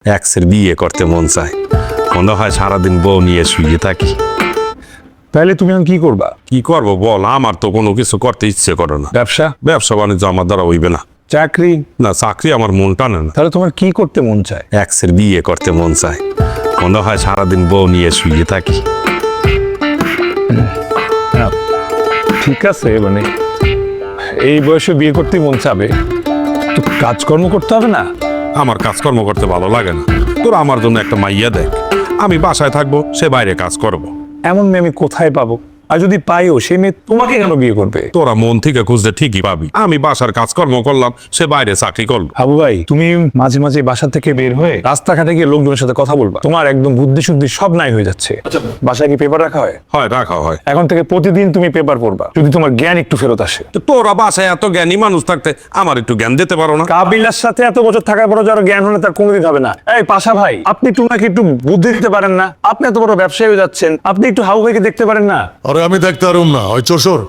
এক্সের বিয়ে করতে মন চায়, মনে হয় সারাদিন বউ নিয়ে শুয়ে থাকি। তাহলে তুমি এখন কি করবা? কি করবো বল, আমার তো কোনো কিছু করতে ইচ্ছে করে না। ব্যবসা? ব্যবসা বাণিজ্য আমার দ্বারা হইবে না। চাকরি? না, চাকরি আমার মন টানে না। তাহলে তোমার কি করতে মন চায়? এক্সের বিয়ে করতে মন চায়, মনে হয় সারাদিন বউ নিয়ে শুয়ে থাকি। ঠিক আছে, মানে এই বয়সে বিয়ে করতে মন চাবে তো কাজকর্ম করতে হবে না? আমার কাজকর্ম করতে ভালো লাগে না। তোরা আমার জন্য একটা মাইয়া দেখ, আমি বাসায় থাকবো, সে বাইরে কাজ করব। এমন মেয়ে আমি কোথায় পাবো? আর যদি পাইও সেই মেয়ে তোমাকে কেন বিয়ে করবে? তোরা মন থেকে খুঁজলে ঠিকই পাবি। আমি বাসার কাজকর্ম করলাম, সে বাইরে চাকরি করলো। হাবু ভাই, তুমি মাঝে মাঝে বাসা থেকে বের হয়ে রাস্তাঘাটে গিয়ে লোকজনের সাথে কথা বলবা। তোমার একদম বুদ্ধি শুদ্ধি সব নাই হয়ে যাচ্ছে। বাসায় কি পেপার রাখা হয়? হয়, রাখা হয়। এখন থেকে প্রতিদিন তুমি পেপার পড়বা, যদি তোমার জ্ঞান একটু ফেরত আসে। তো তোরা বাসায় এত জ্ঞানী মানুষ থাকতে আমার একটু জ্ঞান দিতে পারো না? কাবিলার সাথে এত বছর থাকার পর যারা জ্ঞান হলে তার কোনোদিন হবে না। এই পাশা ভাই, আপনি টুনাকে একটু বুদ্ধি দিতে পারেন না? আপনি এত বড় ব্যবসায়ী হয়ে যাচ্ছেন, আপনি একটু হাবু ভাইকে দেখতে পারেন না? আরে আমি দেখতে পারুম না, ওই চোর